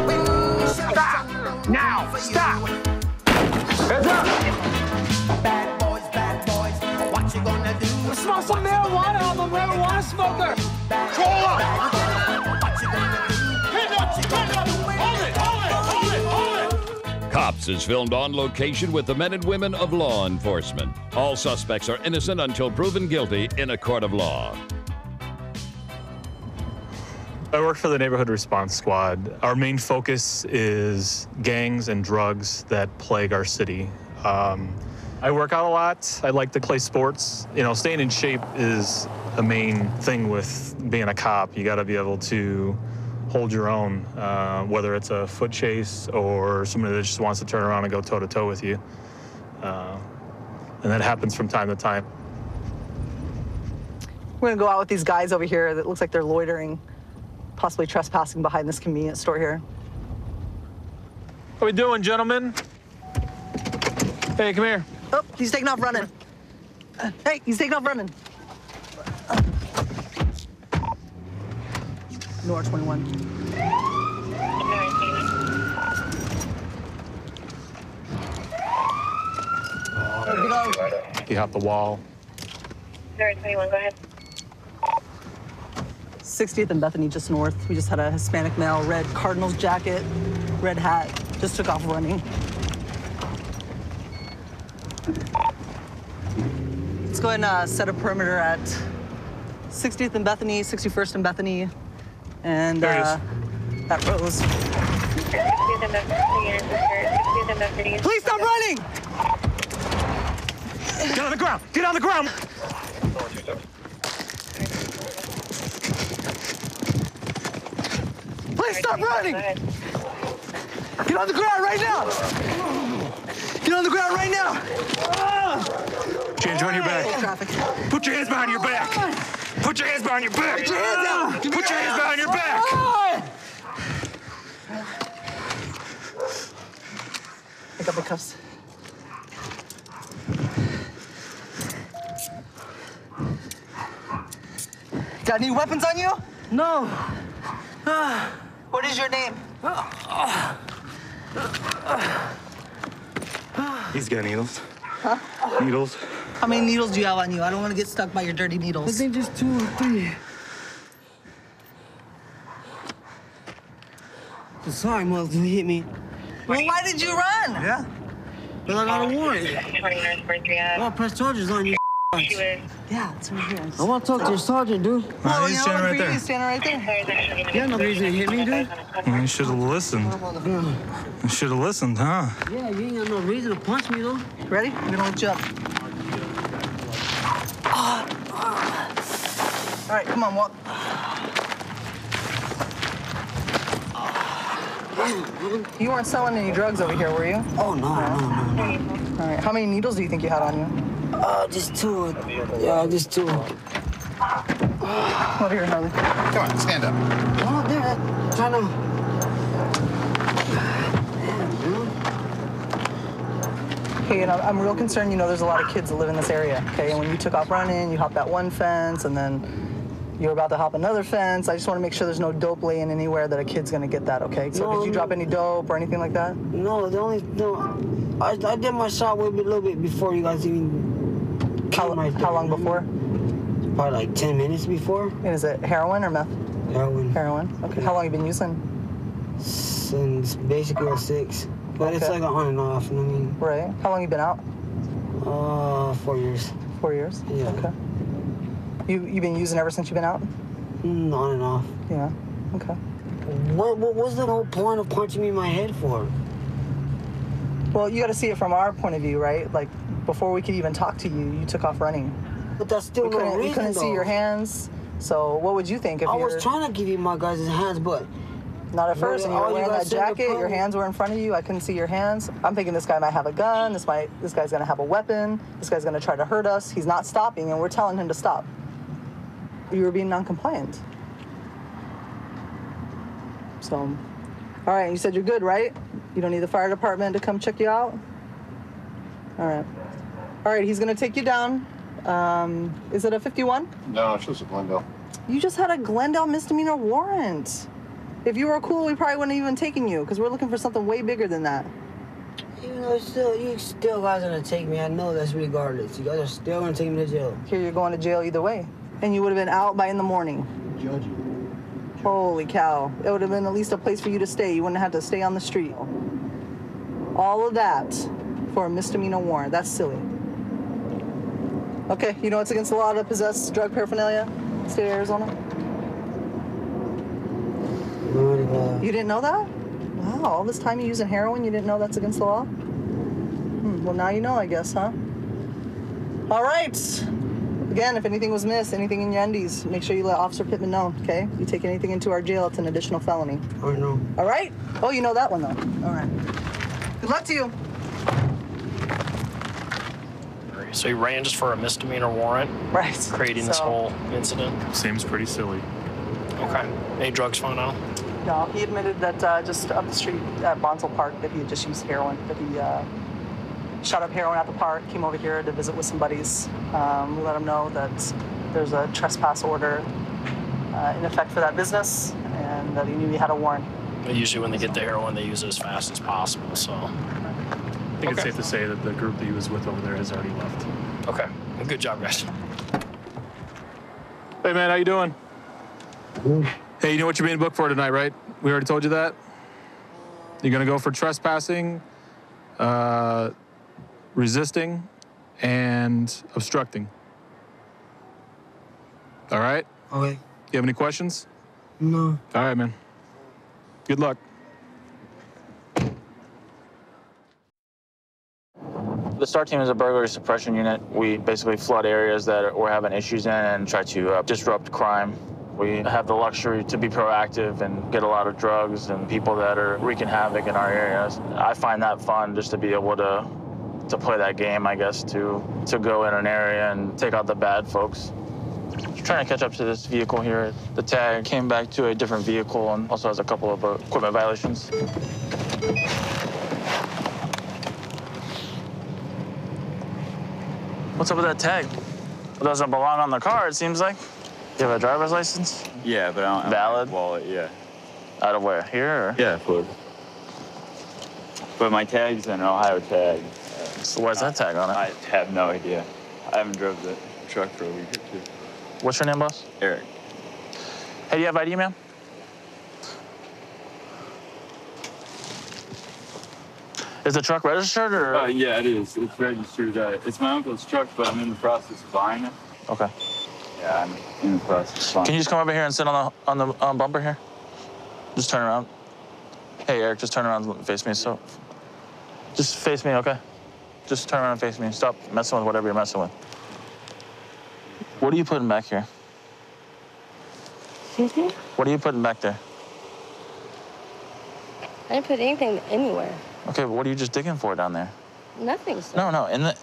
do? Stop! Now! Stop! Heads up! Bad boys, what you gonna do? I smell some marijuana. I'm a marijuana smoker. Call up! What you gonna do? Hold it! Cops is filmed on location with the men and women of law enforcement. All suspects are innocent until proven guilty in a court of law. I work for the Neighborhood Response Squad. Our main focus is gangs and drugs that plague our city. I work out a lot. I like to play sports. You know, staying in shape is a main thing with being a cop. You got to be able to hold your own, whether it's a foot chase or somebody that just wants to turn around and go toe-to-toe with you. And that happens from time to time. We're gonna go out with these guys over here that looks like they're loitering, possibly trespassing behind this convenience store here. What are we doing, gentlemen? Hey, come here. Oh, he's taking off running. Hey, he's taking off running. Nor 21. He hopped the wall. 21, go ahead. 60th and Bethany, just north. We just had a Hispanic male, red Cardinals jacket, red hat, just took off running. Let's go ahead and set a perimeter at 60th and Bethany, 61st and Bethany, and that Rose. Please stop running! Get on the ground! Get on the ground! Please stop running! Get on the ground right now! Get on the ground right now! Put your hands behind your back. Put your hands behind your back. Put your hands behind your back. Put your hands out! Put your hands behind your back. Pick up the cuffs. Got any weapons on you? No. What is your name? He's got needles. Huh? Needles. How many needles do you have on you? I don't want to get stuck by your dirty needles. I think just 2 or 3. Sorry, Mother, you hit me. Well, why did you run? Yeah. But I got a warrant. I'll press charges on you. Yeah, it's right here. I want to talk to your sergeant, dude. Oh, he's standing right there. He's standing right there. You had no reason to hit me, dude. You should have listened. You should have listened, huh? Yeah, you ain't got no reason to punch me, though. Ready? I'm gonna lift you up. All right, come on, walk. You weren't selling any drugs over here, were you? Oh, no. All right. How many needles do you think you had on you? Just 2. Yeah, just 2. Over here, Harley. Come on, stand up. Oh, dude, trying to... Okay, and I'm real concerned. You know, there's a lot of kids that live in this area. Okay, and when you took off running, you hopped that one fence, and then you're about to hop another fence. I just want to make sure there's no dope laying anywhere that a kid's gonna get that. Okay. So did you drop any dope or anything like that? No, I did my shot a little bit before you guys even came right there. How long before? Probably like 10 minutes before. And is it heroin or meth? Heroin. Heroin. Okay. How long have you been using? Since basically 06. But it's like an on and off, you know what I mean? Right. How long you been out? 4 years. 4 years? Yeah. Okay. You've been using ever since you've been out? On and off. Yeah. Okay. What was the whole point of punching me in my head for? Well, you got to see it from our point of view, right? Like, before we could even talk to you, you took off running. But that's still no reason, we couldn't see your hands. So what would you think if I was trying to give you my guys' hands, but... Not at first, and you were wearing that jacket, your hands were in front of you, I couldn't see your hands. I'm thinking this guy might have a gun, this guy's gonna have a weapon, this guy's gonna try to hurt us. He's not stopping, and we're telling him to stop. You were being non-compliant. So, all right, you said you're good, right? You don't need the fire department to come check you out? All right. All right, he's gonna take you down. Is it a 51? No, it's just a Glendale. You just had a Glendale misdemeanor warrant. If you were cool, we probably wouldn't have even taken you, because we're looking for something way bigger than that. Even though you still guys are gonna take me, I know that's regardless. You guys are still gonna take me to jail. Here, you're going to jail either way. And you would have been out by in the morning. Judge. Holy cow. It would have been at least a place for you to stay. You wouldn't have had to stay on the street. All of that for a misdemeanor warrant. That's silly. Okay, you know it's against the law to possess drug paraphernalia in the state of Arizona? You didn't know that? Wow, all this time you're using heroin, you didn't know that's against the law? Well, now you know, I guess, huh? All right. Again, if anything was missed, anything in your undies, make sure you let Officer Pittman know, okay? If you take anything into our jail, it's an additional felony. I know. All right? Oh, you know that one, though. All right. Good luck to you. So he ran just for a misdemeanor warrant? Right. Creating this whole incident? Seems pretty silly. Okay. Any drugs found out? No, he admitted that just up the street at Bonsall Park that he had just used heroin, that he shot up heroin at the park, came over here to visit with some buddies. We let him know that there's a trespass order in effect for that business and that he knew he had a warrant. Usually when they get the heroin, they use it as fast as possible, so. I think it's safe to say that the group that he was with over there has already left. Okay. Well, good job, guys. Hey, man, how you doing? Hey, you know what you're being booked for tonight, right? We already told you that? You're gonna go for trespassing, resisting, and obstructing. All right? Okay. You have any questions? No. All right, man. Good luck. The STAR team is a burglary suppression unit. We basically flood areas that we're having issues in and try to disrupt crime. We have the luxury to be proactive and get a lot of drugs and people that are wreaking havoc in our areas. I find that fun, just to be able to play that game, I guess, to go in an area and take out the bad folks. Just trying to catch up to this vehicle here. The tag came back to a different vehicle and also has a couple of equipment violations. What's up with that tag? It doesn't belong on the car, it seems like. You have a driver's license? Yeah, but I don't have Valid? my wallet, yeah. Out of where? Here? Or? Yeah, Florida. But my tag's an Ohio tag. So where's that tag on it? I have no idea. I haven't drove the truck for a week or two. What's your name, boss? Eric. Hey, do you have ID, ma'am? Is the truck registered, or? Yeah, it is. It's registered. It's my uncle's truck, but I'm in the process of buying it. Okay. Yeah, I'm in the process of buying it. Can you just come over here and sit on the bumper here? Just turn around. Hey, Eric, just turn around and face me. So, just face me, okay? Just turn around and face me. Stop messing with whatever you're messing with. What are you putting back here? Excuse me? What are you putting back there? I didn't put anything anywhere. Okay, but what are you just digging for down there? Nothing, sir. No, in the...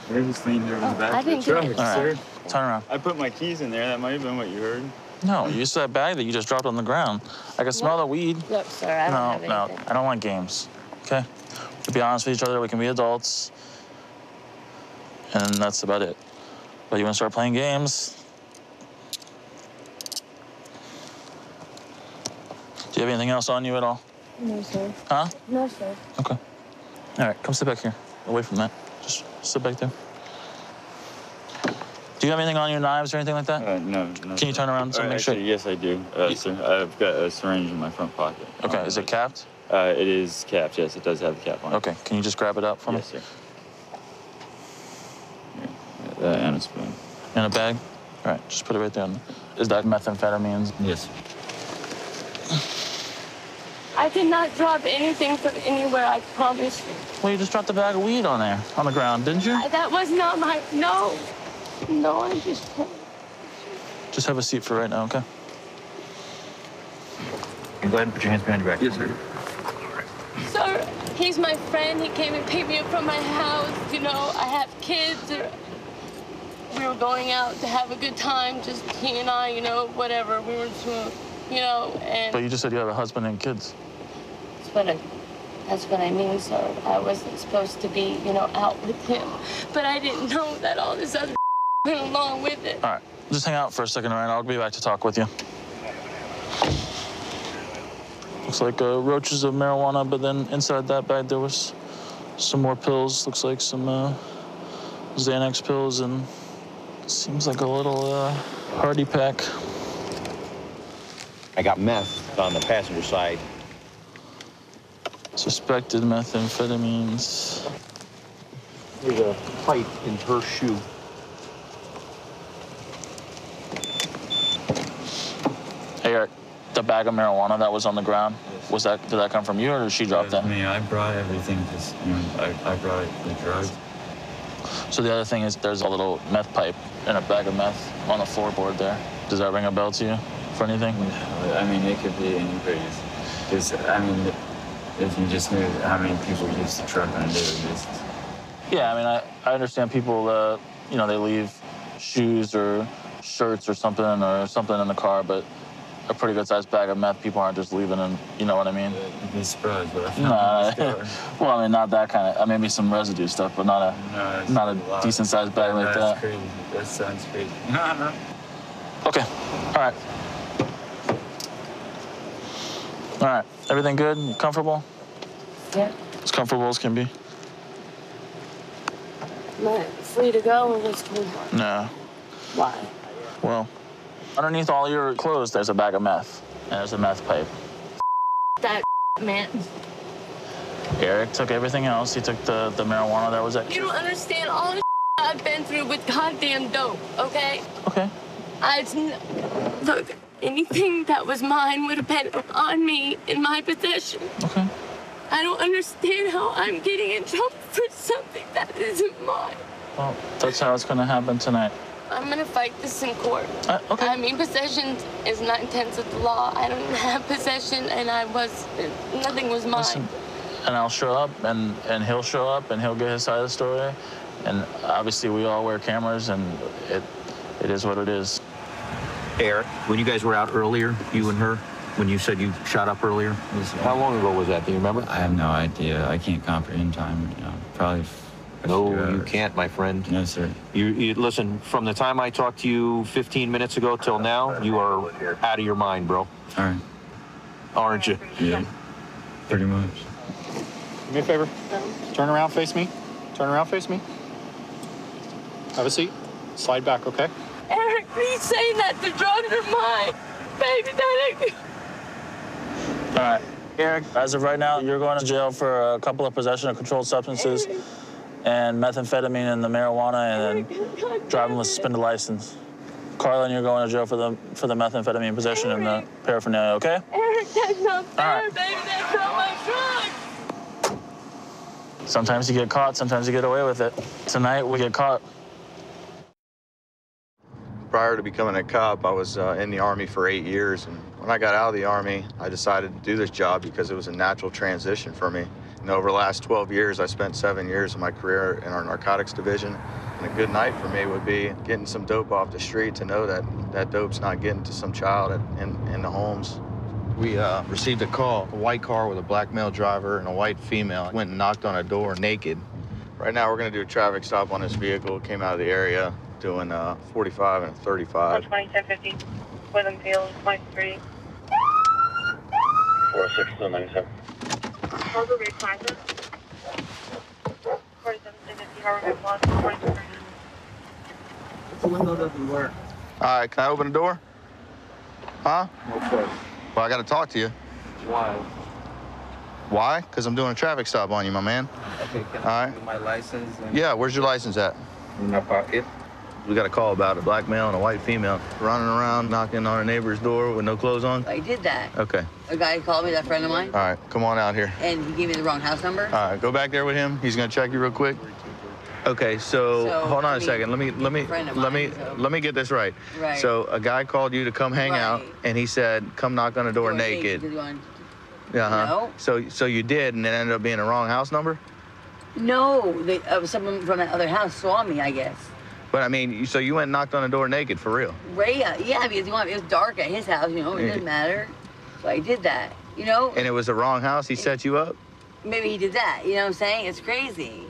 They just leaned over the back I of the didn't do truck, it. All sir. right, turn around. I put my keys in there. That might have been what you heard. No, you saw that bag that you just dropped on the ground. I can smell the weed. Look, sir, I don't have anything. No, I don't want games, okay? To be honest with each other, we can be adults, and that's about it. But you want to start playing games? Do you have anything else on you at all? No, sir. Huh? No, sir. Okay. All right, come sit back here, away from that. Just sit back there. Do you have anything on your knives or anything like that? No. Can you turn around so make sure? Actually, yes, I do, sir. I've got a syringe in my front pocket. Okay, is it capped? It is capped, yes. It does have the cap on it. Okay, can you just grab it up for me? Yes, sir. Here, and a spoon. In a bag? All right, just put it right there. Is that methamphetamines? Yes. I did not drop anything from anywhere, I promise you. Well, you just dropped a bag of weed on there, on the ground, didn't you? That was not my... No. No, I just... Just have a seat for right now, okay? Go ahead and put your hands behind your back. Yes, sir. Sir, he's my friend. He came and picked me up from my house. You know, I have kids. We were going out to have a good time, just he and I, you know, whatever. We were just, you know, and... But you just said you have a husband and kids. That's what I mean, sir. I wasn't supposed to be, you know, out with him. But I didn't know that all this other went along with it. All right, just hang out for a second, Ryan. I'll be back to talk with you. Looks like roaches of marijuana, but then inside that bag there was some more pills. Looks like some Xanax pills and seems like a little Hardy pack. I got meth on the passenger side. Suspected methamphetamines. There's a pipe in her shoe. Hey, Eric, the bag of marijuana that was on the ground, did that come from you or did she drop that? I mean, I brought everything because, you know, I brought the drugs. So the other thing is there's a little meth pipe and a bag of meth on the floorboard there. Does that ring a bell to you for anything? I mean, it could be anybody's. Because, I mean, if you just knew how many people use the truck on a daily basis. Yeah, I mean, I understand people, you know, they leave shoes or shirts or something in the car, but a pretty good-sized bag of meth, people aren't just leaving in, you know what I mean? You'd be surprised, but I found it in the store. Well, I mean, not that kind of, maybe some residue stuff, but not a decent-sized bag like that. That's crazy. That sounds crazy. Okay, all right. All right, everything good? You comfortable? Yeah. As comfortable as can be? Not free to go or what's going on? No. Why? Well, underneath all your clothes, there's a bag of meth, and there's a meth pipe. That man. Eric took everything else. He took the marijuana that was extra. You don't understand all the I've been through with goddamn dope, okay? Okay. Look, anything that was mine would have been on me in my possession. Okay. I don't understand how I'm getting in trouble for something that isn't mine. Well, that's how it's gonna happen tonight. I'm gonna fight this in court. Okay. I mean, possession is 9/10 of the law. I don't have possession, and nothing was mine. Listen, and I'll show up, and he'll show up, and he'll get his side of the story. And obviously, we all wear cameras, and it is what it is. Eric, when you guys were out earlier, you and her, when you said you shot up earlier, how long ago was that? Do you remember? I have no idea. I can't comprehend time right now. Probably. No, you can't, my friend. No, sir. You listen, from the time I talked to you 15 minutes ago till now, you are out of your mind, bro. All right. Aren't you? Yeah, pretty much. Do me a favor. Turn around, face me. Turn around, face me. Have a seat. Slide back, okay? Eric, he's saying that the drugs are mine. Baby, that ain't... All right. Eric, as of right now, you're going to jail for a couple of possession of controlled substances and methamphetamine and the marijuana and then driving with suspended license. Carlin, you're going to jail for the methamphetamine possession and the paraphernalia, okay? Eric, that's not fair, baby. That's not my drugs. Sometimes you get caught, sometimes you get away with it. Tonight, we get caught. Prior to becoming a cop, I was in the Army for 8 years. And when I got out of the Army, I decided to do this job because it was a natural transition for me. And over the last 12 years, I spent 7 years of my career in our narcotics division. And a good night for me would be getting some dope off the street to know that that dope's not getting to some child in the homes. We received a call, a white car with a black male driver and a white female. Went and knocked on a door naked. Right now, we're gonna do a traffic stop on this vehicle. It came out of the area doing 45 and a 35. 2750, Witham Field, 23. 4697. Harbor Bay Plaza. 4750, Harbor Bay Plaza, 23. The window doesn't work. All right, can I open the door? Huh? Okay. Well, I gotta talk to you. Why? Why? Because I'm doing a traffic stop on you, my man. Okay, can All I right. see my license? Yeah, where's your license at? In my pocket. We got a call about a black male and a white female running around, knocking on a neighbor's door with no clothes on. I did that. Okay. A guy called me, that friend of mine, All right, come on out here. and he gave me the wrong house number. All right, go back there with him. He's gonna check you real quick. Okay, so hold on a second. Let me get this right. Right. So a guy called you to come hang out, and he said, "Come knock on the door naked." No. So you did, and it ended up being the wrong house number. No, someone from that other house saw me, I guess. But I mean, so you went and knocked on the door naked for real? Ray, yeah, because it was dark at his house, you know, it doesn't matter. So I did that, you know? And it was the wrong house? He set you up? Maybe he did that, you know what I'm saying? It's crazy.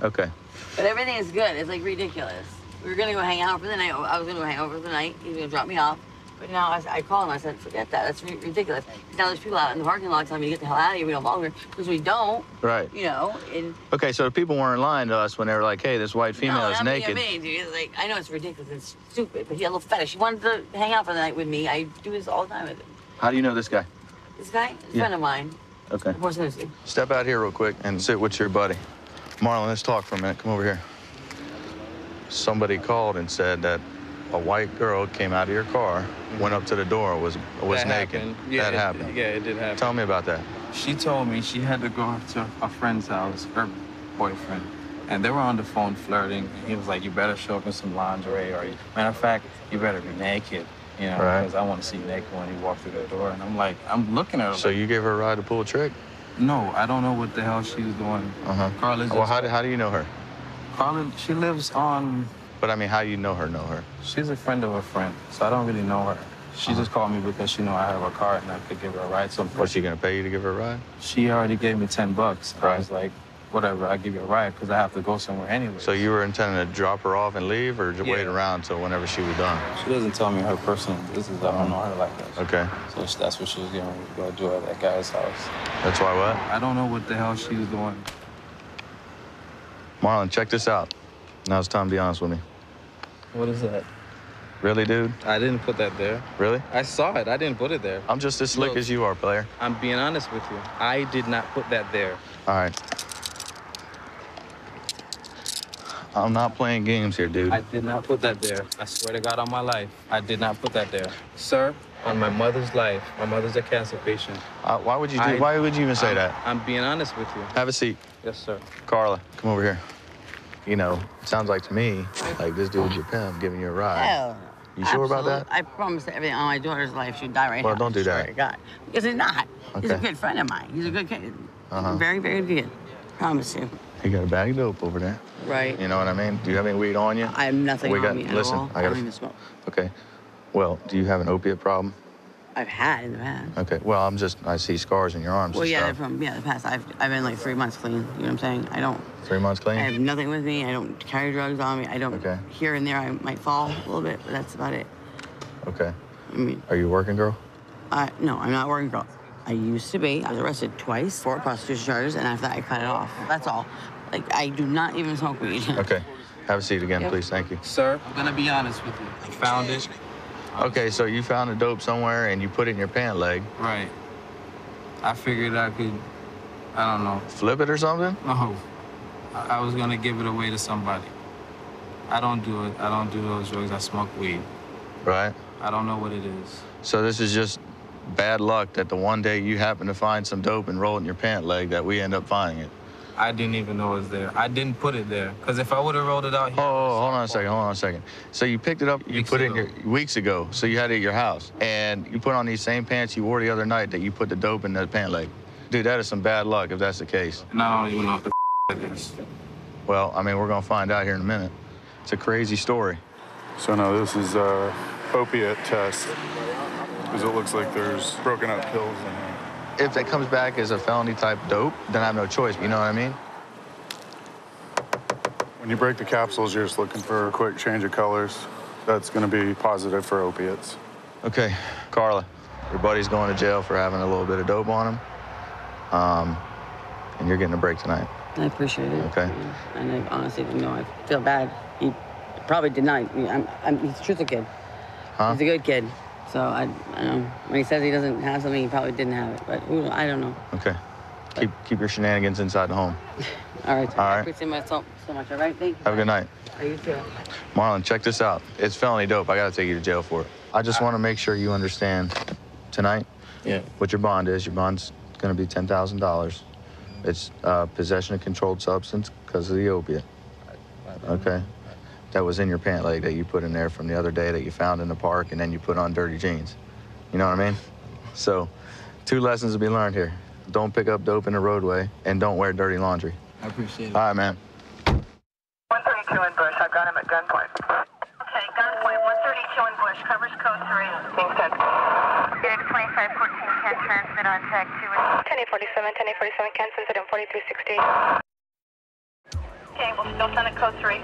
Okay. But everything is good. It's like ridiculous. We were gonna go hang out for the night. I was gonna go hang out for the night. He was gonna drop me off. But now I called him. I said, forget that. That's ridiculous. Now there's people out in the parking lot telling me to get the hell out of here. We don't longer because we don't. Right. You know. And Okay, so the people weren't lying to us when they were like, "Hey, this white female is naked." Me, dude. It's like, I know it's ridiculous. It's stupid. But he had a little fetish. He wanted to hang out for the night with me. I do this all the time with him. How do you know this guy? This guy, a Yeah. friend of mine. Okay. What's his name? Step out here real quick and sit with your buddy. Marlon, let's talk for a minute. Come over here. Somebody called and said that a white girl came out of your car, went up to the door, was That naked. happened. Yeah, that it- happened. yeah, it did happen. Tell me about that. She told me she had to go to a friend's house, her boyfriend, and they were on the phone flirting. He was like, "You better show up in some lingerie, or matter of fact, you better be naked, you know, Right. because I want to see you naked when you walk through the door." And I'm like, I'm looking at her. So like, you gave her a ride to pull a trick? No, I don't know what the hell she was doing. Carla. Well, how do you know her? Carla, she lives on. But I mean, how do you know her? She's a friend of a friend, so I don't really know her. She just called me because she knew I have a car and I could give her a ride. So Was she gonna pay you to give her a ride? She already gave me $10. I was like, whatever, I'll give you a ride because I have to go somewhere anyway. So you were intending to drop her off and leave, or just wait around till whenever she was done? She doesn't tell me her personal business. I don't know her like that. Okay. So that's what she was going to go do at that guy's house. That's why what? I don't know what the hell she was doing. Marlon, check this out. Now it's time to be honest with me. What is that? Really, dude? I didn't put that there. Really? I saw it. I didn't put it there. I'm just as slick Look, as you are, player. I'm being honest with you. I did not put that there. All right. I'm not playing games here, dude. I did not put that there. I swear to God on my life, I did not put that there. Sir, on my mother's life, my mother's a cancer patient. Why would you even say that? I'm being honest with you. Have a seat. Yes, sir. Carla, come over here. You know, it sounds like to me like this dude's your pimp giving you a ride. Hell. You sure about that? I promise that everything on my daughter's life should die right Well, now. don't do I swear that. to God. Because he's not. He's a Okay. good friend of mine. He's a good kid. Uh-huh. Very, very good. Promise you. You got a bag of dope over there. Right. You know what I mean? Do you have any weed on you? I have nothing on me at listen, all. I I gotta, don't even smoke. Okay. Well, do you have an opiate problem? I've had in the past. Okay. Well, I see scars in your arms Well, and yeah, they're stuff. from the past. I've been like 3 months clean. You know what I'm saying? I don't. 3 months clean? I have nothing with me. I don't carry drugs on me. I don't. Okay. Here and there, I might fall a little bit, but that's about it. Okay. I mean, Are you a working girl? no, I'm not working girl. I used to be. I was arrested twice for prostitution charges, and after that, I cut it off. That's all. Like, I do not even smoke weed. Okay. Have a seat again, Yep. please. Thank you. Sir, I'm gonna be honest with you. I found it. Okay, so you found the dope somewhere and you put it in your pant leg. Right. I figured I could, I don't know. Flip it or something? No. I was gonna give it away to somebody. I don't do it. I don't do those drugs. I smoke weed. Right. I don't know what it is. So this is just bad luck that the one day you happen to find some dope and roll it in your pant leg that we end up finding it. I didn't even know it was there. I didn't put it there. Because if I would have rolled it out here... Oh, hold on a second. So you picked it up, you put it in your... Weeks ago. So you had it at your house. And you put on these same pants you wore the other night that you put the dope in the pant leg. Dude, that is some bad luck if that's the case. And I don't even know what the it is. Well, I mean, we're going to find out here in a minute. It's a crazy story. So no, this is a opiate test. Because it looks like there's broken up pills in here. If it comes back as a felony type dope, then I have no choice, you know what I mean? When you break the capsules, you're just looking for a quick change of colors. That's going to be positive for opiates. Okay, Carla, your buddy's going to jail for having a little bit of dope on him. And you're getting a break tonight. I appreciate it. Okay. Yeah. And I honestly, you know, I feel bad. He probably denied. He's a truthful kid. Huh? He's a good kid. So I don't know. When he says he doesn't have something, he probably didn't have it. But I don't know. Okay. Keep your shenanigans inside the home. All right. All right. I appreciate myself so much. All right. Thank you. Have a good night. You too. Marlon, check this out. It's felony dope. I got to take you to jail for it. I just want to make sure you understand tonight what your bond is. Your bond's going to be $10,000. It's possession of controlled substance because of the opiate. Okay? That was in your pant leg that you put in there from the other day that you found in the park, and then you put on dirty jeans. You know what I mean? So, 2 lessons to be learned here. Don't pick up dope in the roadway, and don't wear dirty laundry. I appreciate it. All right, man. 132 in Bush. I've got him at gunpoint. Okay, gunpoint. 132 in Bush. Covers code 3. Being sent. Phoenix 2514 can transmit on tag 2. 1047 can send it on 4360. Okay, we'll still send it code 3.